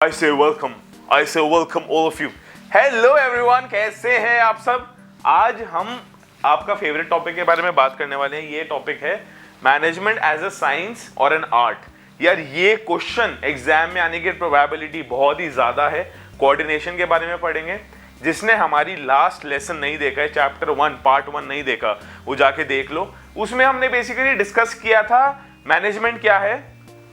I say welcome all of you. Hello everyone, कैसे हैं आप सब। आज हम आपका फेवरेट टॉपिक के बारे में बात करने वाले हैं। ये टॉपिक है मैनेजमेंट एज अ साइंस और एन आर्ट। यार ये क्वेश्चन एग्जाम में आने की प्रोबेबिलिटी बहुत ही ज्यादा है। कोऑर्डिनेशन के बारे में पढ़ेंगे। जिसने हमारी लास्ट लेसन नहीं देखा है, चैप्टर 1 पार्ट 1 नहीं देखा, वो जाके देख लो। उसमें हमने बेसिकली डिस्कस किया था मैनेजमेंट क्या है,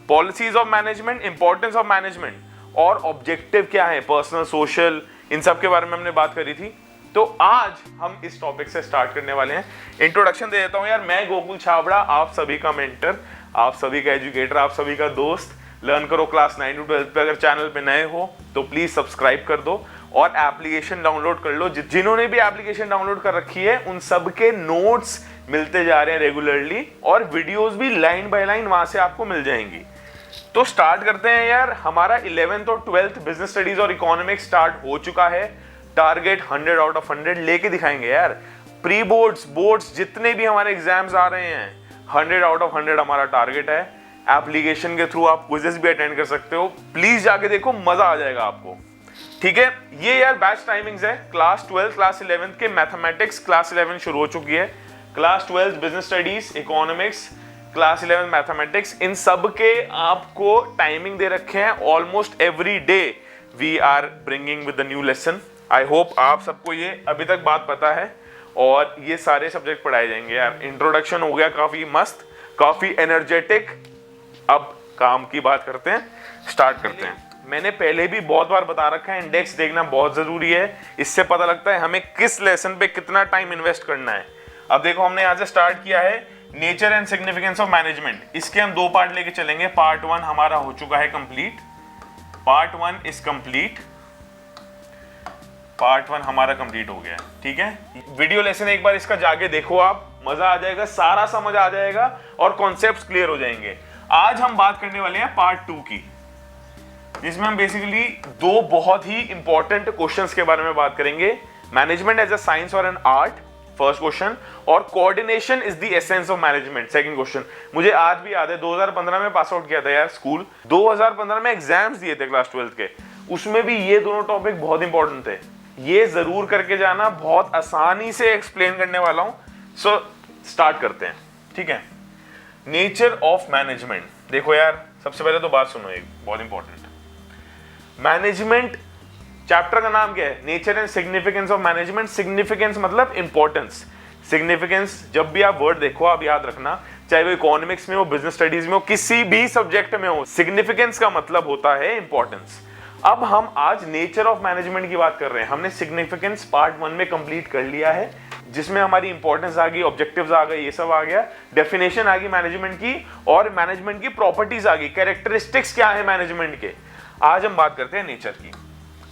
policies of management, importance of management और ऑब्जेक्टिव क्या है, पर्सनल, सोशल, इन सब के बारे में हमने बात करी थी। तो आज हम इस टॉपिक से स्टार्ट करने वाले हैं। इंट्रोडक्शन दे देता हूं यार, मैं गोकुल छाबड़ा, आप सभी का मेंटर, आप सभी का एजुकेटर, आप सभी का दोस्त। लर्न करो क्लास 9 to 12 पे अगर चैनल पे नए हो तो प्लीज सब्सक्राइब कर दो और एप्लीकेशन डाउनलोड कर लो। जिन्होंने भी एप्लीकेशन डाउनलोड कर रखी है उन सबके नोट्स मिलते जा रहे हैं रेगुलरली और वीडियोस भी लाइन बाय लाइन वहां से आपको मिल जाएंगी। तो स्टार्ट करते हैं यार। हमारा 11th और 12th बिजनेस स्टडीज और इकोनॉमिक्स स्टार्ट हो चुका है। टारगेट 100 आउट ऑफ 100 लेके दिखाएंगे यार। प्री बोर्ड्स, बोर्ड्स जितने भी हमारे एग्जाम्स आ रहे हैं 100 आउट ऑफ 100 हमारा टारगेट है। एप्लीकेशन के थ्रू आप क्विज़ेस भी अटेंड कर सकते हो। प्लीज जाके देखो, मजा आ जाएगा आपको। ठीक है, ये यार बैच टाइमिंग्स है। क्लास 12 क्लास 11 के मैथमेटिक्स क्लास 11 शुरू हो चुकी है। Class 12 business studies, economics, class 11 mathematics, इन सब के आपको टाइमिंग दे रखे हैं। Almost every day we are bringing with the new lesson. I hope आप सबको ये अभी तक बात पता है और ये सारे सब्जेक्ट पढ़ाए जाएंगे यार। इंट्रोडक्शन हो गया काफी मस्त, काफी एनर्जेटिक। अब काम की बात करते हैं, स्टार्ट करते हैं। मैंने पहले भी बहुत बार बता रखा है, इंडेक्स देखना बहुत जरूरी है। इससे पता लगता है हमें किस लेसन पे कितना टाइम इन्वेस्ट करना है। अब देखो, हमने यहाँ से स्टार्ट किया है nature and significance of management. इसके हम 2 पार्ट लेके चलेंगे। पार्ट 1 हमारा हो चुका है complete. Part 1 is complete. Part 1 हमारा कंप्लीट हो गया। ठीक है, वीडियो लेसन एक बार इसका जाके देखो आप, मजा आ जाएगा, सारा समझ आ जाएगा और कॉन्सेप्ट्स क्लियर हो जाएंगे। आज हम बात करने वाले हैं पार्ट 2 की, जिसमें हम बेसिकली 2 बहुत ही इंपॉर्टेंट क्वेश्चंस के बारे में बात करेंगे। मैनेजमेंट एज अ साइंस और एन आर्ट, फर्स्ट क्वेश्चन, और coordination is the essence of management, second question. मुझे आज भी याद है 2015 में पास आउट किया था यार स्कूल। 2015 में एग्जाम्स दिए थे क्लास 12 के, उसमें भी ये दोनों टॉपिक बहुत इंपॉर्टेंट थे। ये जरूर करके जाना, बहुत आसानी से एक्सप्लेन करने वाला हूं। सो स्टार्ट करते हैं। ठीक है, नेचर ऑफ मैनेजमेंट। देखो यार, सबसे पहले तो बात सुनो, एक बहुत इंपॉर्टेंट। मैनेजमेंट चैप्टर का नाम क्या है? Nature and significance of management. Significance मतलब इंपॉर्टेंस। सिग्निफिकेंस जब भी आप वर्ड देखो, आप याद रखना, चाहे वो इकोनॉमिक्स में हो, बिजनेस स्टडीज में हो, किसी भी सब्जेक्ट में हो, सिग्निफिकेंस का मतलब होता है इंपॉर्टेंस। अब हम आज नेचर ऑफ मैनेजमेंट की बात कर रहे हैं। हमने सिग्निफिकेंस पार्ट 1 में कंप्लीट कर लिया है, जिसमें हमारी इंपॉर्टेंस आ गई, ऑब्जेक्टिव्स आ गए, ये सब आ गया, डेफिनेशन आ गई मैनेजमेंट की, और मैनेजमेंट की प्रॉपर्टीज आ गई, कैरेक्टरिस्टिक्स क्या है मैनेजमेंट के। आज हम बात करते हैं नेचर की।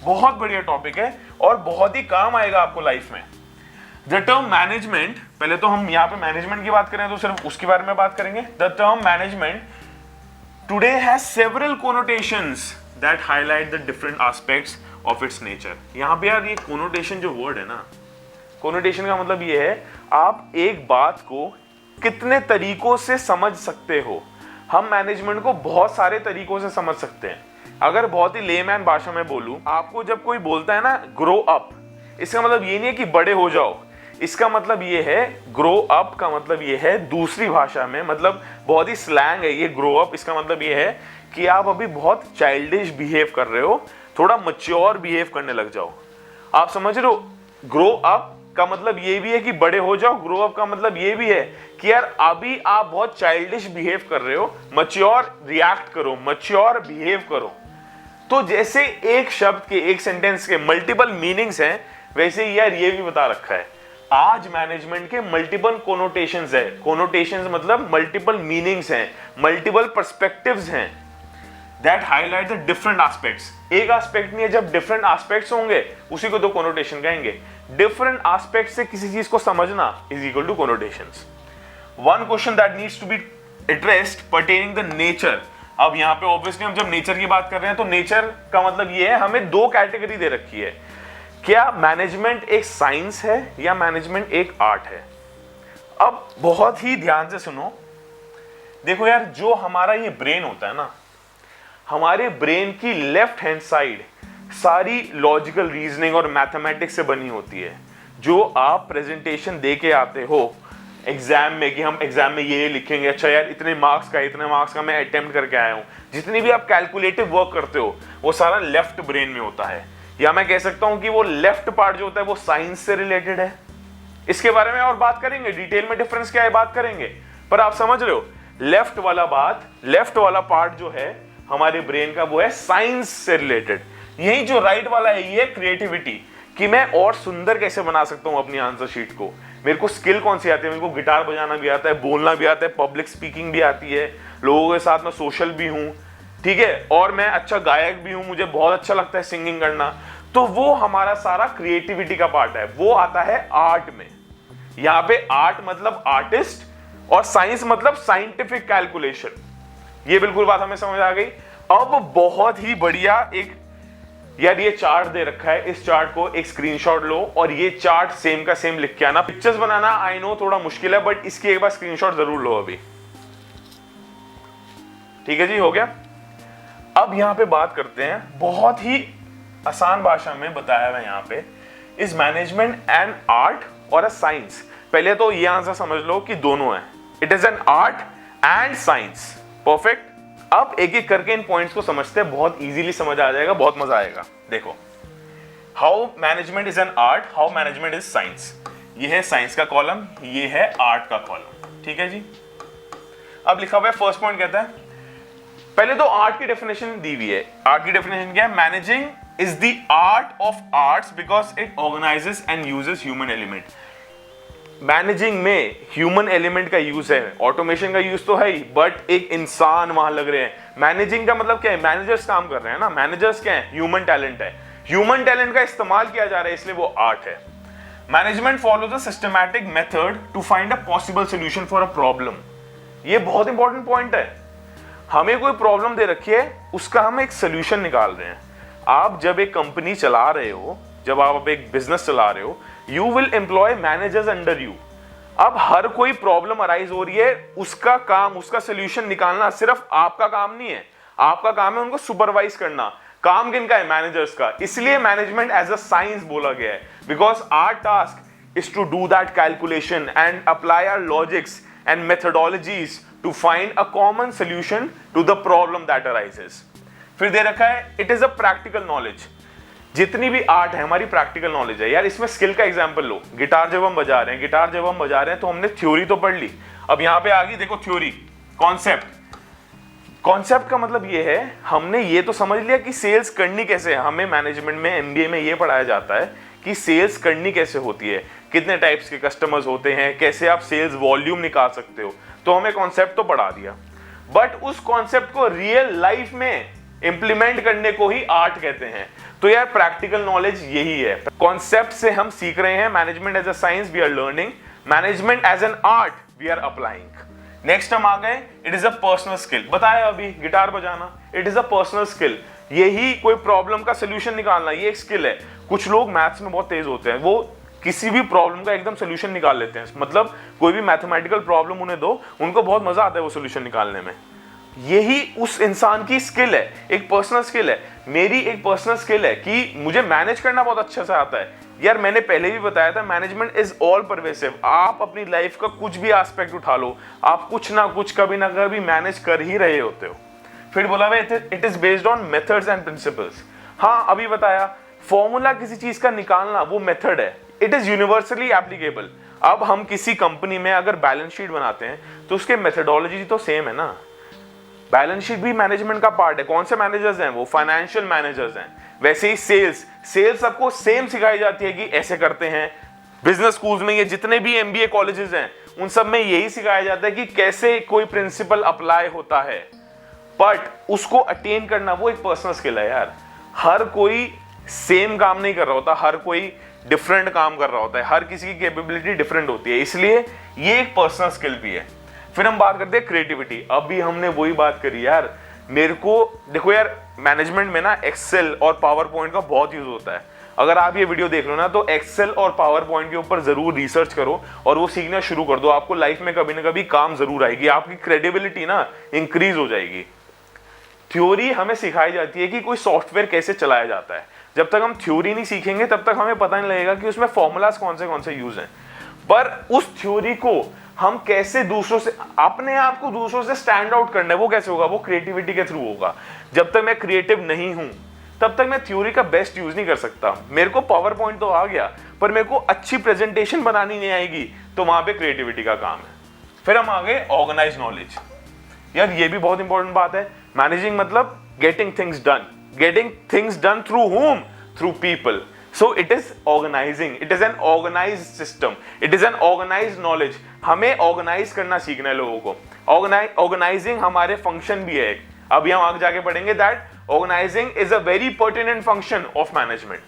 बहुत बढ़िया टॉपिक है और बहुत ही काम आएगा आपको लाइफ में। द टर्म मैनेजमेंट, पहले तो हम यहाँ पे मैनेजमेंट की बात करें तो सिर्फ उसके बारे में बात करेंगे। The term management today has several connotations that highlight the different aspects of its nature. यहाँ पे यार ये कोनोटेशन जो वर्ड है ना, कोनोटेशन का मतलब ये है आप एक बात को कितने तरीकों से समझ सकते हो। हम मैनेजमेंट को बहुत सारे तरीकों से समझ सकते हैं। अगर बहुत ही लेमैन भाषा में बोलूं, आपको जब कोई बोलता है ना ग्रो अप, इसका मतलब ये नहीं है कि बड़े हो जाओ। इसका मतलब ये है, ग्रो अप का मतलब ये है दूसरी भाषा में, मतलब बहुत ही स्लैंग है ये ग्रो अप। इसका मतलब ये है कि आप अभी बहुत चाइल्डिश बिहेव कर रहे हो, थोड़ा मैच्योर बिहेव करने लग जाओ। आप समझ रहे हो? ग्रो अप का मतलब ये भी है कि बड़े हो जाओ। ग्रो अप का मतलब ये भी है कि यार अभी आप बहुत चाइल्डिश बिहेव कर रहे हो, मैच्योर रिएक्ट करो, मैच्योर बिहेव करो। तो जैसे एक शब्द के, एक सेंटेंस के मल्टीपल मीनिंग्स हैं, वैसे ही यार ये भी बता रखा है आज मैनेजमेंट के मल्टीपल कोनोटेशंस है। कोनोटेशंस मतलब मल्टीपल मीनिंग्स हैं, मल्टीपल पर्सपेक्टिव्स हैं that highlight the different aspects. एक एस्पेक्ट नहीं है, जब डिफरेंट एस्पेक्ट्स होंगे उसी को तो कोनोटेशन कहेंगे। डिफरेंट एस्पेक्ट से किसी चीज को समझना is equal to connotations. One question that needs to be addressed pertaining the nature. अब यहाँ पे ऑब्वियसली हम जब नेचर की बात कर रहे हैं तो नेचर का मतलब ये है, हमें 2 कैटेगरी दे रखी है। क्या मैनेजमेंट एक साइंस है या मैनेजमेंट एक आर्ट है? अब बहुत ही ध्यान से सुनो। देखो यार, जो हमारा ये ब्रेन होता है ना, हमारे ब्रेन की लेफ्ट हैंड साइड सारी लॉजिकल रीजनिंग और मैथमेटिक्स से बनी होती है। जो आप प्रेजेंटेशन दे के आते हो एग्जाम में कि हम एग्जाम में ये लिखेंगे, अच्छा यार इतने मार्क्स का मैं अटेम्प्ट करके आया हूं, जितनी भी आप कैलकुलेटिव वर्क करते हो वो सारा लेफ्ट ब्रेन में होता है। या मैं कह सकता हूं कि वो लेफ्ट पार्ट जो होता है वो साइंस से रिलेटेड है। इसके बारे में और बात करेंगे, डिटेल में डिफरेंस क्या है बात करेंगे, पर आप समझ रहे हो लेफ्ट वाला पार्ट जो है हमारे ब्रेन का वो है साइंस से रिलेटेड। यही जो राइट वाला है ये क्रिएटिविटी, कि मैं और सुंदर कैसे बना सकता हूं अपनी आंसर शीट को। मेरे को स्किल कौन सी आती है, मेरे को गिटार बजाना भी आता है, बोलना भी आता है, पब्लिक स्पीकिंग भी आती है, लोगों के साथ में सोशल भी हूं, ठीक है, और मैं अच्छा गायक भी हूं, मुझे बहुत अच्छा लगता है सिंगिंग करना। तो वो हमारा सारा क्रिएटिविटी का पार्ट है, वो आता है आर्ट में। यहां पे आर्ट मतलब आर्टिस्ट और साइंस मतलब साइंटिफिक कैलकुलेशन। ये बिल्कुल बात हमें समझ आ गई। अब बहुत ही बढ़िया एक यार ये चार्ट दे रखा है, इस चार्ट को एक स्क्रीनशॉट लो और ये चार्ट सेम का सेम लिख के आना। पिक्चर्स बनाना आई नो थोड़ा मुश्किल है, बट इसकी एक बार स्क्रीनशॉट जरूर लो अभी। ठीक है जी, हो गया। अब यहां पे बात करते हैं, बहुत ही आसान भाषा में बताया हुआ यहां पे, इज मैनेजमेंट एन आर्ट और अ साइंस। पहले तो ये आंसर समझ लो कि दोनों है, it is an art and science. Perfect. अब एक एक करके इन पॉइंट्स को समझते हैं, बहुत इजीली समझ आ जाएगा, बहुत मजा आएगा। देखो, how management is an art, how management is science. ये है साइंस का कॉलम, ये है आर्ट का कॉलम। ठीक है जी। अब लिखा हुआ है फर्स्ट पॉइंट कहता है, पहले तो आर्ट की डेफिनेशन दी हुई है। आर्ट की डेफिनेशन क्या है? Managing is the art of arts because it organises and uses human element. Managing में ह्यूमन एलिमेंट का यूज है, ऑटोमेशन का यूज तो है ही, बट एक इंसान वहां लग रहे हैं। मैनेजिंग का मतलब क्या है? मैनेजर्स काम कर रहे हैं ना, मैनेजर्स क्या है? ह्यूमन टैलेंट है, ह्यूमन टैलेंट का इस्तेमाल किया जा रहा है, इसलिए वो आर्ट है। Management follows a systematic method to find a possible solution for a problem. ये बहुत इंपॉर्टेंट पॉइंट है। हमें कोई प्रॉब्लम दे रखी है, उसका हम एक सोल्यूशन निकाल रहे हैं। आप जब एक कंपनी चला रहे हो, जब आप एक बिजनेस चला रहे हो, you will employ managers under you. अब हर कोई प्रॉब्लम अराइज हो रही है, उसका काम, उसका सोल्यूशन निकालना सिर्फ आपका काम नहीं है। आपका काम है उनको सुपरवाइज करना। काम किनका है? मैनेजर्स का। इसलिए मैनेजमेंट एज अ साइंस बोला गया है, because our task is to do that calculation and apply our logics and methodologies to find a common solution to the problem that arises. फिर दे रखा है, it is a practical knowledge. जितनी भी art है हमारी प्रैक्टिकल नॉलेज है। यार इसमें स्किल का एग्जांपल लो, गिटार जब हम बजा रहे हैं, तो हमने थ्योरी तो पढ़ ली। अब यहां पे आ गई देखो थ्योरी, कॉन्सेप्ट। कॉन्सेप्ट का मतलब ये है, हमने ये तो समझ लिया कि सेल्स करनी कैसे है। हमें मैनेजमेंट में, एमबीए में ये पढ़ाया जाता है कि सेल्स करनी कैसे होती है, कितने टाइप्स के कस्टमर्स होते हैं, कैसे आप सेल्स वॉल्यूम निकाल सकते हो। तो हमें कॉन्सेप्ट तो पढ़ा दिया, बट उस कॉन्सेप्ट को रियल लाइफ में इंप्लीमेंट करने को ही आर्ट कहते हैं। तो यार प्रैक्टिकल नॉलेज यही है। कॉन्सेप्ट से हम सीख रहे हैं। Management as a science we are learning, management as an art we are applying. Next हम आ गए, it is a personal skill. बताया अभी गिटार बजाना, it is a personal skill. यही कोई प्रॉब्लम का सोल्यूशन निकालना, ये एक स्किल है। कुछ लोग मैथ्स में बहुत तेज होते हैं, वो किसी भी प्रॉब्लम का एकदम सोल्यूशन निकाल लेते हैं। मतलब कोई भी मैथमेटिकल प्रॉब्लम उन्हें दो, उनको बहुत मजा आता है वो सोल्यूशन निकालने में। यही उस इंसान की स्किल है, एक पर्सनल स्किल है। मेरी एक पर्सनल स्किल है कि मुझे मैनेज करना बहुत अच्छे से आता है। यार मैंने पहले भी बताया था, मैनेजमेंट इज ऑल परवेसिव। आप अपनी लाइफ का कुछ भी एस्पेक्ट उठा लो, आप कुछ ना कुछ कभी ना कभी मैनेज कर ही रहे होते हो। फिर बोला भाई it is based on methods and principles. हाँ अभी बताया, फॉर्मूला किसी चीज का निकालना वो मेथड है, इट इज यूनिवर्सली एप्लीकेबल। अब हम किसी कंपनी में अगर बैलेंस शीट बनाते हैं तो उसके मेथडोलॉजी तो सेम है ना। बैलेंस शीट भी मैनेजमेंट का पार्ट है। कौन से मैनेजर्स हैं? वो फाइनेंशियल मैनेजर्स हैं। वैसे ही सेल्स सबको सेम सिखाई जाती है कि ऐसे करते हैं। बिजनेस स्कूल्स में ये जितने भी एमबीए कॉलेजेस हैं उन सब में यही सिखाया जाता है कि कैसे कोई प्रिंसिपल अप्लाई होता है, बट उसको अटेन करना वो एक पर्सनल स्किल है। यार हर कोई सेम काम नहीं कर रहा होता, हर कोई डिफरेंट काम कर रहा होता है, हर किसी की कैपेबिलिटी डिफरेंट होती है, इसलिए ये एक पर्सनल स्किल भी है। फिर हम बात करते हैं क्रिएटिविटी। अभी हमने वही बात करी यार। मेरे को देखो यार, मैनेजमेंट में ना एक्सेल और पावर पॉइंट का बहुत यूज होता है। अगर आप ये वीडियो देख लो ना, तो एक्सेल और पावर पॉइंट के ऊपर जरूर रिसर्च करो और वो सीखना शुरू कर दो। आपको लाइफ में कभी ना कभी काम जरूर आएगी, आपकी क्रेडिबिलिटी ना इंक्रीज हो जाएगी। थ्योरी हमें सिखाई जाती है कि कोई सॉफ्टवेयर कैसे चलाया जाता है। जब तक हम थ्योरी नहीं सीखेंगे तब तक हमें पता नहीं लगेगा कि उसमें फॉर्मूलाज कौन से यूज हैं। पर उस थ्योरी को हम कैसे दूसरों से, अपने आप को दूसरों से स्टैंड आउट करना है, वो कैसे होगा? वो क्रिएटिविटी के थ्रू होगा। जब तक मैं क्रिएटिव नहीं हूं तब तक मैं थ्योरी का बेस्ट यूज नहीं कर सकता। मेरे को पावर पॉइंट तो आ गया, पर मेरे को अच्छी प्रेजेंटेशन बनानी नहीं आएगी, तो वहां पे क्रिएटिविटी का काम है। फिर हम आ गए ऑर्गेनाइज नॉलेज। यार ये भी बहुत इंपॉर्टेंट बात है। मैनेजिंग मतलब getting things done through whom? Through people. So it is organizing, it is an organized system, it is an organized knowledge। हमें ऑर्गेनाइज करना सीखना है लोगों को। ऑर्गेनाइजिंग हमारे फंक्शन भी है एक, अभी हम आगे जाके पढ़ेंगे that organising is a very pertinent function of management.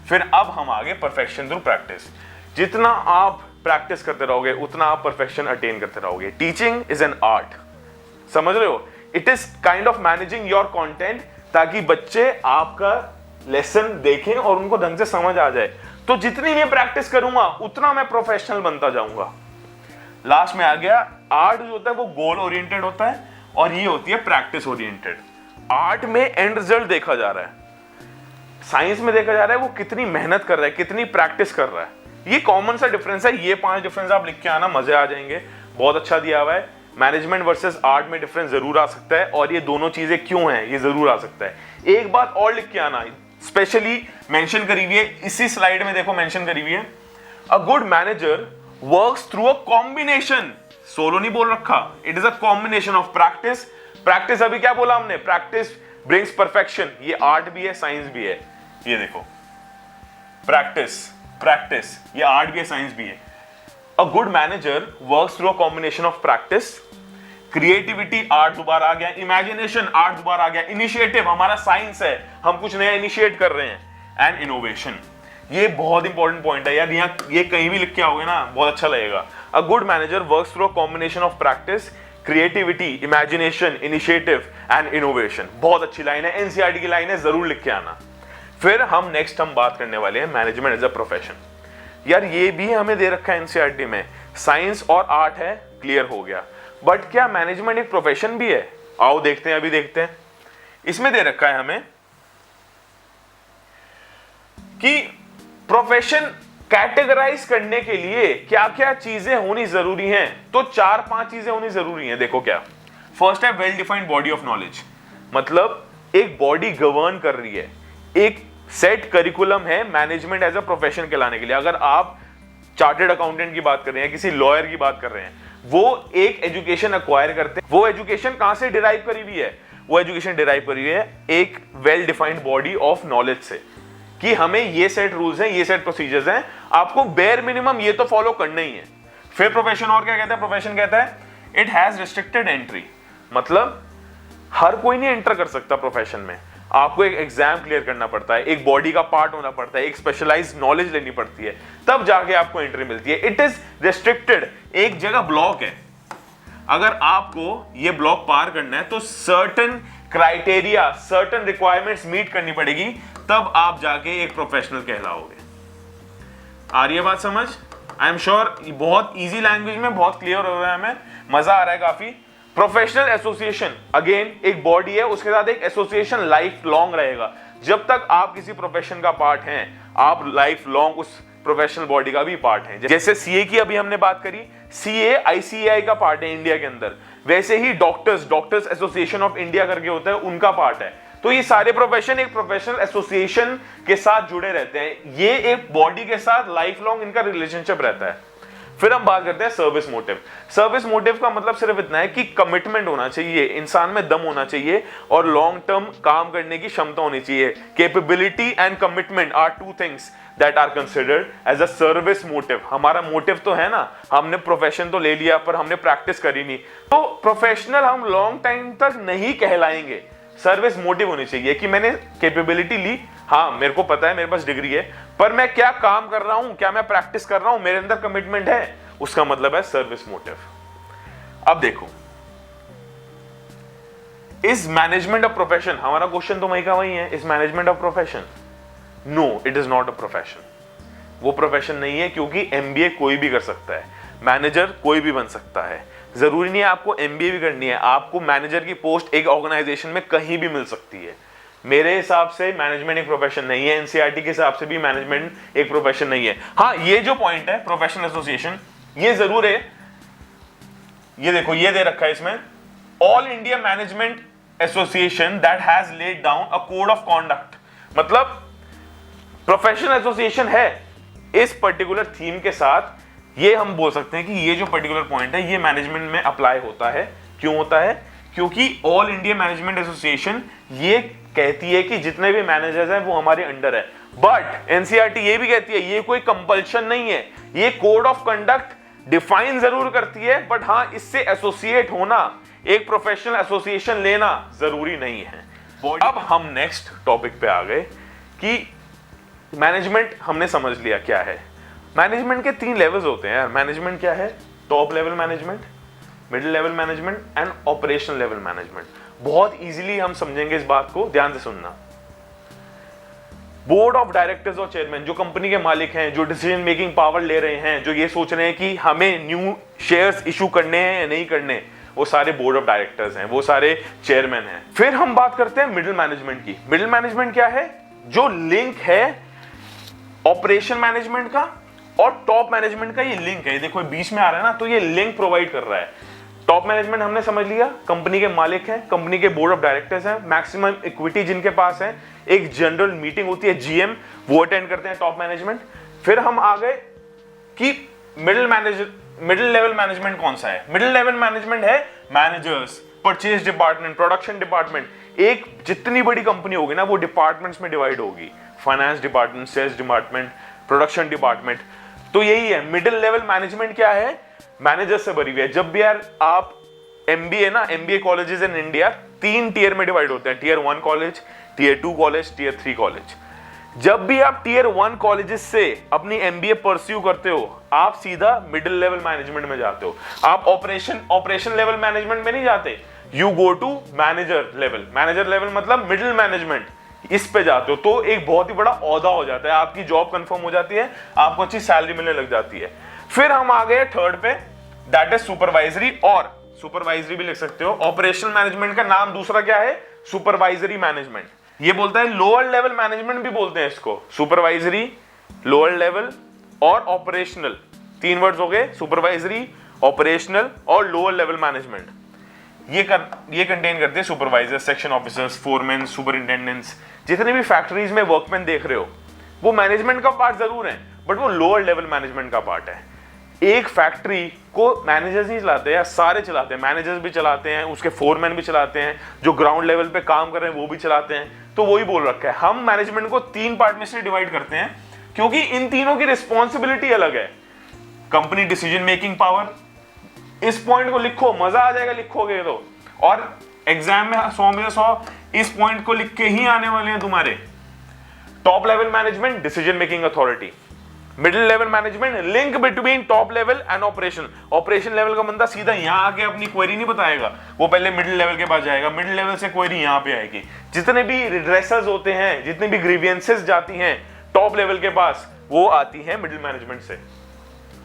फिर अब हम आगे परफेक्शन थ्रू प्रैक्टिस। जितना आप प्रैक्टिस करते रहोगे उतना आप परफेक्शन अटेन करते रहोगे। टीचिंग इज एन आर्ट, समझ रहे हो? It is kind of managing your content, ताकि बच्चे आपका लेसन देखें और उनको ढंग से समझ आ जाए। तो जितनी मैं प्रैक्टिस करूंगा उतना मैं प्रोफेशनल बनता जाऊंगा। लास्ट में आ गया आर्ट, जो होता है वो गोल ओरिएंटेड होता है और ये होती है प्रैक्टिस ओरिएंटेड। आर्ट में एंड रिजल्ट देखा जा रहा है, साइंस में देखा जा रहा है वो कितनी मेहनत कर रहा है, कितनी प्रैक्टिस कर रहा है। ये कॉमन सा डिफरेंस है। ये 5 डिफरेंस आप लिख के आना, मजे आ जाएंगे। बहुत अच्छा दिया हुआ है। मैनेजमेंट वर्सेस आर्ट में डिफरेंस जरूर आ सकता है, और ये दोनों चीजें क्यों हैं ये जरूर आ सकता है। एक बात और लिख के आना, स्पेशली मेंशन करी हुई है इसी स्लाइड में, देखो मेंशन करी हुई है, a good manager works through a combination, solo नहीं बोल रखा, it is a combination of practice. Practice अभी क्या बोला हमने? Practice brings perfection. ये आर्ट भी है, साइंस भी है। ये देखो प्रैक्टिस, ये आर्ट भी है, साइंस भी है। A good manager works through a combination of practice, creativity art दोबारा आ गया, इमेजिनेशन आर्ट दोबारा आ गया, इनिशिएटिव हमारा साइंस है, हम कुछ नया इनिशिएट कर रहे हैं, एंड इनोवेशन। ये बहुत इंपॉर्टेंट पॉइंट है यार, यहाँ ये कहीं भी लिख के आओगे ना बहुत अच्छा लगेगा। A good manager works through a combination of practice, creativity, imagination, initiative and innovation. बहुत अच्छी लाइन है, एनसीईआरटी की लाइन है, जरूर लिख के आना। फिर हम बात करने वाले हैं मैनेजमेंट एज अ प्रोफेशन। यार ये भी हमें दे रखा है एनसीईआरटी में, साइंस और आर्ट है, क्लियर हो गया। बट क्या मैनेजमेंट एक प्रोफेशन भी है? आओ देखते हैं, अभी देखते हैं। इसमें दे रखा है हमें कि प्रोफेशन कैटेगराइज करने के लिए क्या क्या चीजें होनी जरूरी हैं। तो 4-5 चीजें होनी जरूरी हैं। देखो क्या, फर्स्ट है well defined body of knowledge, मतलब एक बॉडी गवर्न कर रही है, एक सेट करिकुलम है मैनेजमेंट एज अ प्रोफेशन कहलाने के लिए। अगर आप चार्टर्ड अकाउंटेंट की बात कर रहे हैं, किसी लॉयर की बात कर रहे हैं, वो एक एजुकेशन अक्वायर करते हैं। वो एजुकेशन कहां से डिराइव करी हुई है? वो एजुकेशन डिराइव करी हुई है एक well defined body of knowledge से, कि हमें ये सेट रूल्स हैं, ये सेट प्रोसीजर्स हैं, आपको बेयर मिनिमम ये तो फॉलो करना ही है। फिर प्रोफेशन और क्या कहता है? प्रोफेशन कहता है इट हैज रिस्ट्रिक्टेड एंट्री, मतलब हर कोई नहीं एंटर कर सकता प्रोफेशन में। आपको एक एग्जाम क्लियर करना पड़ता है, एक बॉडी का पार्ट होना पड़ता है, एक स्पेशलाइज्ड नॉलेज लेनी पड़ती है, तब जाके आपको एंट्री मिलती है। इट इज रिस्ट्रिक्टेड, एक जगह ब्लॉक है, अगर आपको ये ब्लॉक पार करना है तो certain criteria, certain requirements meet करनी पड़ेगी, तब आप जाके एक प्रोफेशनल कहलाओगे। आ रही है बात समझ? आई एम श्योर बहुत इजी लैंग्वेज में बहुत क्लियर हो रहा है, हमें मजा आ रहा है काफी। प्रोफेशनल एसोसिएशन, अगेन एक बॉडी है, उसके साथ एक एसोसिएशन लाइफ लॉन्ग रहेगा। जब तक आप किसी प्रोफेशन का पार्ट हैं, आप लाइफ लॉन्ग उस प्रोफेशनल बॉडी का भी पार्ट है। जैसे सीए की अभी हमने बात करी, सीए आईसीएआई का पार्ट है इंडिया के अंदर, वैसे ही डॉक्टर्स एसोसिएशन ऑफ इंडिया करके होता है, उनका पार्ट है। तो ये सारे प्रोफेशन एक प्रोफेशनल एसोसिएशन के साथ जुड़े रहते हैं, ये एक बॉडी के साथ लाइफ लॉन्ग इनका रिलेशनशिप रहता है। फिर हम बात करते हैं सर्विस मोटिव। सर्विस मोटिव का मतलब सिर्फ इतना है कि कमिटमेंट होना चाहिए, इंसान में दम होना चाहिए और लॉन्ग टर्म काम करने की क्षमता होनी चाहिए। Capability and commitment are 2 things that are considered as a service motive. हमारा मोटिव तो है ना, हमने प्रोफेशन तो ले लिया पर हमने प्रैक्टिस करी नहीं, तो प्रोफेशनल हम लॉन्ग टाइम तक नहीं कहलाएंगे। सर्विस मोटिव होनी चाहिए कि मैंने कैपेबिलिटी ली, हाँ मेरे को पता है मेरे पास डिग्री है, पर मैं क्या काम कर रहा हूं, क्या मैं प्रैक्टिस कर रहा हूं, मेरे अंदर कमिटमेंट है, उसका मतलब है सर्विस मोटिव। अब देखो, इज मैनेजमेंट ऑफ प्रोफेशन, हमारा क्वेश्चन तो वही का वही है, is management of profession? No, it is not a profession. वो प्रोफेशन नहीं है, क्योंकि एमबीए कोई भी कर सकता है, मैनेजर कोई भी बन सकता है, जरूरी नहीं है आपको एमबीए भी करनी है, आपको मैनेजर की पोस्ट एक ऑर्गेनाइजेशन में कहीं भी मिल सकती है। मेरे हिसाब से मैनेजमेंट एक प्रोफेशन नहीं है, एनसीईआरटी के हिसाब से भी मैनेजमेंट एक प्रोफेशन नहीं है। हाँ, ये जो पॉइंट है प्रोफेशनल एसोसिएशन, ये जरूर है। ये देखो, ये दे रखा है इसमें, all India management association that has laid down a code of conduct, मतलब प्रोफेशनल एसोसिएशन है इस पर्टिकुलर थीम के साथ। ये हम बोल सकते हैं कि ये जो पर्टिकुलर पॉइंट है ये मैनेजमेंट में अप्लाई होता है। क्यों होता है? क्योंकि ऑल इंडिया मैनेजमेंट एसोसिएशन ये कहती है कि जितने भी मैनेजर्स हैं वो हमारे अंडर है। बट एनसीईआरटी ये भी कहती है ये कोई कंपल्शन नहीं है, ये कोड ऑफ कंडक्ट डिफाइन जरूर करती है, बट हाँ, इससे एसोसिएट होना, एक प्रोफेशनल एसोसिएशन लेना जरूरी नहीं है। अब हम नेक्स्ट टॉपिक पे आ गए कि मैनेजमेंट हमने समझ लिया क्या है। मैनेजमेंट के 3 लेवल्स होते हैं यार। मैनेजमेंट क्या है? Top level management, middle level management and operational level management. बहुत इजीली हम समझेंगे इस बात को, ध्यान से सुनना। बोर्ड ऑफ डायरेक्टर्स और चेयरमैन, जो कंपनी के मालिक हैं, जो डिसीजन मेकिंग पावर ले रहे हैं, जो ये सोच रहे हैं कि हमें न्यू शेयर्स इशू करने हैं या नहीं करने, वो सारे बोर्ड ऑफ डायरेक्टर्स हैं, वो सारे चेयरमैन हैं। फिर हम बात करते हैं मिडिल मैनेजमेंट की। मिडिल मैनेजमेंट क्या है? जो लिंक है ऑपरेशन मैनेजमेंट का और टॉप मैनेजमेंट का, ये लिंक है। देखो बीच में आ रहा है ना, तो ये लिंक प्रोवाइड कर रहा है। टॉप मैनेजमेंट हमने समझ लिया, कंपनी के मालिक हैं, कंपनी के बोर्ड ऑफ डायरेक्टर्स हैं, मैक्सिमम इक्विटी जिनके पास है, एक जनरल मीटिंग होती है जीएम, वो अटेंड करते हैं टॉप मैनेजमेंट। फिर हम आ गए कि मिडिल लेवल मैनेजमेंट कौन सा है? मिडिल लेवल मैनेजमेंट है managers, purchase department, production department. एक जितनी बड़ी कंपनी होगी ना वो डिपार्टमेंट्स में डिवाइड होगी, finance department, sales department, production department. तो यही है मिडिल लेवल मैनेजमेंट। क्या है? मैनेजर्स से भरी हुई है। जब भी यार आप एमबीए ना, MBA colleges in India 3 tier में डिवाइड होते हैं, tier 1 college, tier 2 college, tier 3 college. जब भी आप टियर 1 कॉलेजेस से अपनी एमबीए परस्यू करते हो, आप सीधा मिडिल लेवल मैनेजमेंट में जाते हो। आप ऑपरेशन लेवल मैनेजमेंट में नहीं जाते, you go to manager level. Manager level मतलब मिडिल मैनेजमेंट, इस पे जाते हो तो एक बहुत ही बड़ा ओहदा हो जाता है, आपकी जॉब कंफर्म हो जाती है, आपको अच्छी सैलरी मिलने लग जाती है। फिर हम आ गए थर्ड पे, दैट इज सुपरवाइजरी, और सुपरवाइजरी भी लिख सकते हो। ऑपरेशनल मैनेजमेंट का नाम दूसरा क्या है? Supervisory management. ये बोलता है लोअर लेवल मैनेजमेंट भी बोलते हैं इसको, सुपरवाइजरी, लोअर लेवल और ऑपरेशनल। 3 वर्ड्स हो गए, सुपरवाइजरी, ऑपरेशनल और लोअर लेवल मैनेजमेंट। ये कंटेन करते हैं supervisor, section officers, foreman, superintendents. जितने भी फैक्ट्रीज में वर्कमैन देख रहे हो वो मैनेजमेंट का पार्ट जरूर है, बट वो लोअर लेवल मैनेजमेंट का पार्ट है। एक फैक्ट्री को मैनेजर्स नहीं चलाते हैं, सारे चलाते हैं। मैनेजर्स भी चलाते हैं, उसके फोरमैन भी चलाते हैं, जो ग्राउंड लेवल पे काम कर रहे हैं वो भी चलाते हैं। तो वही बोल रखा है, हम मैनेजमेंट को 3 पार्ट में से डिवाइड करते हैं क्योंकि इन तीनों की रिस्पॉन्सिबिलिटी अलग है। कंपनी डिसीजन मेकिंग पावर, इस पॉइंट को लिखो, मजा आ जाएगा लिखोगे तो, और एग्जाम में 100 में से 100 इस पॉइंट को लिख के ही आने वाले हैं तुम्हारे। Top level management, decision making authority. Middle level management, link between top level and operation. Operation level का बंदा सीधा यहां आके अपनी क्वेरी नहीं बताएगा, वो पहले मिडिल लेवल के पास जाएगा, मिडिल लेवल से क्वेरी यहां पे आएगी। जितने भी रिड्रेसल्स होते हैं, जितनी भी ग्रीवियंसेस जाती हैं टॉप लेवल के पास, वो आती हैं मिडिल मैनेजमेंट से।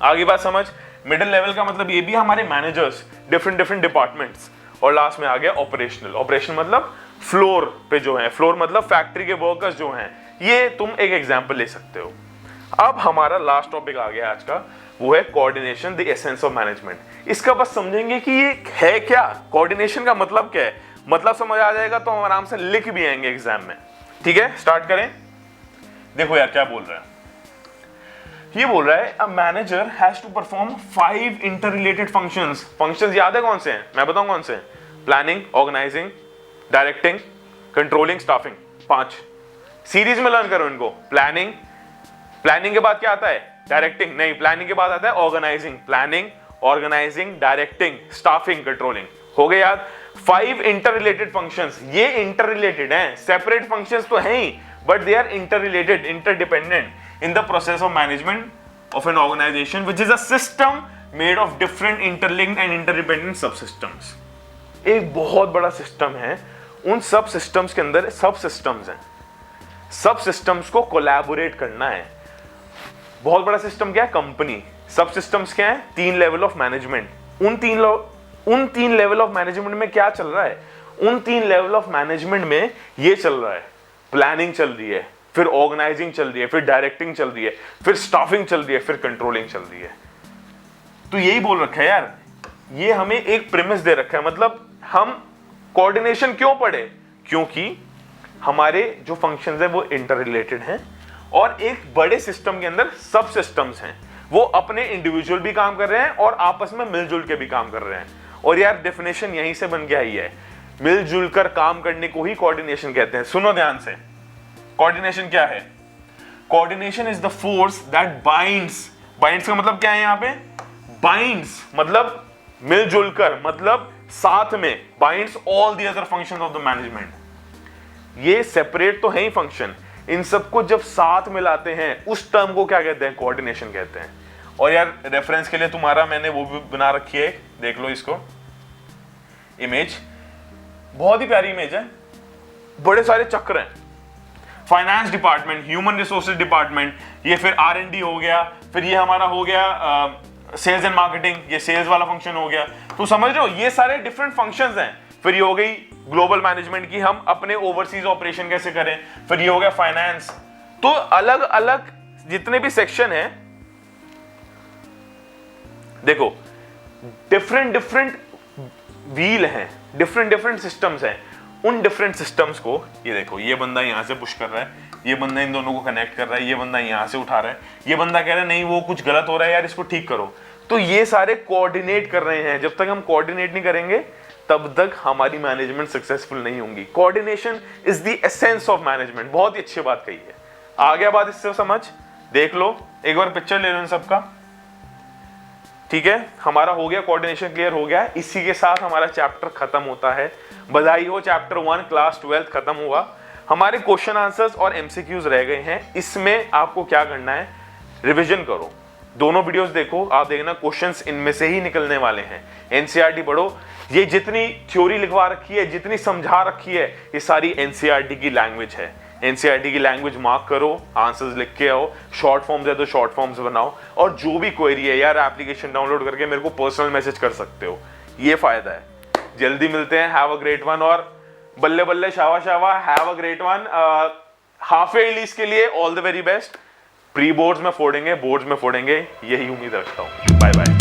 आगे बात समझ। मिडिल लेवल का मतलब ये भी हमारे मैनेजर्स, डिफरेंट डिपार्टमेंट्स। और लास्ट में आ गया ऑपरेशनल। ऑपरेशन मतलब फ्लोर पे जो है, फ्लोर मतलब फैक्ट्री के वर्कर्स जो हैं, ये तुम एक एग्जांपल ले सकते हो। अब हमारा लास्ट टॉपिक आ गया आज का, वो है coordination, the essence of management. इसका बस समझेंगे कि ये है क्या, कोऑर्डिनेशन का मतलब क्या है। मतलब समझ आ जाएगा तो हम आराम से लिख भी आएंगे एग्जाम में। ठीक है, स्टार्ट करें। देखो यार क्या बोल रहा है, ये बोल रहा है a manager has to perform 5 interrelated functions. Functions याद है कौन से हैं? मैं बताऊं कौन से हैं? Planning, organising, directing, controlling, staffing. 5 series में लर्न करो इनको। प्लानिंग के बाद क्या आता है? डायरेक्टिंग नहीं, प्लानिंग के बाद आता है organising. Planning, organising, directing, staffing, controlling. हो गए याद? 5 इंटररिलेटेड फंक्शंस। ये इंटररिलेटेड हैं, सेपरेट फंक्शंस तो हैं ही, but they are interrelated, interdependent in the process of management of an organization, which is a system made of different interlinked and interdependent subsystems. एक बहुत बड़ा सिस्टम है, उन सब सिस्टम्स के अंदर सब सिस्टम्स हैं, सब सिस्टम्स को कोलैबोरेट करना है। बहुत बड़ा सिस्टम क्या है? कंपनी। सब सिस्टम्स क्या है? 3 लेवल ऑफ मैनेजमेंट। उन उन 3 लेवल ऑफ मैनेजमेंट में क्या चल रहा है? उन 3 लेवल ऑफ मैनेजमेंट में ये चल रहा है, प्लानिंग चल रही है, फिर ऑर्गेनाइजिंग चल रही है, फिर डायरेक्टिंग चल रही है, फिर स्टाफिंग चल रही है, फिर कंट्रोलिंग चल रही है। तो यही बोल रखा है यार, ये हमें एक प्रीमिस दे रखा है। मतलब हम कोऑर्डिनेशन क्यों पढ़े? क्योंकि हमारे जो फंक्शंस हैं वो इंटर रिलेटेड हैं और एक बड़े सिस्टम के अंदर सब सिस्टम्स हैं, वो अपने इंडिविजुअल भी काम कर रहे हैं और आपस में मिलजुल के भी काम कर रहे हैं। और यार डेफिनेशन यहीं से बन के आई है, मिलजुल कर काम करने को ही कोऑर्डिनेशन कहते हैं। सुनो ध्यान से, कोऑर्डिनेशन क्या है? Coordination is the force that binds, binds का मतलब क्या है यहाँ पे? बाइंड्स मतलब मिलजुल कर, मतलब साथ में, binds all the other functions of the management. ये सेपरेट तो है ही फंक्शन, इन सबको जब साथ मिलाते हैं उस टर्म को क्या कहते हैं? कोऑर्डिनेशन कहते हैं। और यार रेफरेंस के लिए तुम्हारा मैंने वो भी बना रखी है, देख लो इसको, इमेज, बहुत ही प्यारी इमेज है, बड़े सारे चक्र हैं, finance department, human resources department, ये फिर R&D हो गया, फिर ये हमारा हो गया सेल्स एंड मार्केटिंग, ये सेल्स वाला फंक्शन हो गया। तो समझ रहे हो, ये सारे डिफरेंट फंक्शंस हैं। फिर ये हो गई ग्लोबल मैनेजमेंट की, हम अपने ओवरसीज ऑपरेशन कैसे करें। फिर ये हो गया फाइनेंस। तो अलग अलग जितने भी सेक्शन हैं, देखो डिफरेंट डिफरेंट व्हील हैं, डिफरेंट डिफरेंट सिस्टम्स हैं। उन डिफरेंट सिस्टम्स को, ये देखो, ये बंदा यहां से पुश कर रहा है, ये बंदा इन दोनों को कनेक्ट कर रहा है, ये बंदा यहां से उठा रहा है, ये बंदा कह रहा है नहीं वो कुछ गलत हो रहा है यार, इसको ठीक करो। तो ये सारे कोऑर्डिनेट कर रहे हैं। जब तक हम कोऑर्डिनेट नहीं करेंगे तब तक हमारी मैनेजमेंट सक्सेसफुल नहीं होंगी। Coordination is the essence of management. बहुत ही अच्छी बात कही है। आ गया बात इससे समझ? देख लो एक बार पिक्चर ले लो इन सबका, ठीक है। हमारा हो गया, कोऑर्डिनेशन क्लियर हो गया। इसी के साथ हमारा चैप्टर खत्म होता है। बधाई हो, चैप्टर 1 क्लास 12 खत्म हुआ। हमारे क्वेश्चन आंसर्स और एमसीक्यूज रह गए हैं। इसमें आपको क्या करना है? रिवीजन करो, दोनों वीडियोस देखो। आप देखना क्वेश्चंस इनमें से ही निकलने वाले हैं। एनसीईआरटी पढ़ो। ये जितनी थ्योरी लिखवा रखी है, जितनी समझा रखी है, ये सारी एनसीईआरटी की लैंग्वेज है। एनसीईआरटी की लैंग्वेज मार्क करो, आंसर्स लिख के आओ, शॉर्ट फॉर्म्स है तो शॉर्ट फॉर्म्स बनाओ, और जो भी क्वेरी है यार एप्लीकेशन डाउनलोड करके मेरे को पर्सनल मैसेज कर सकते हो। ये फायदा है। जल्दी मिलते हैं। Have a great one. और बल्ले बल्ले शावा शावा, have a great one. Half yearlies के लिए all the very best. Pre boards में फोड़ेंगे, बोर्ड्स में फोड़ेंगे, यही उम्मीद रखता हूँ। Bye bye.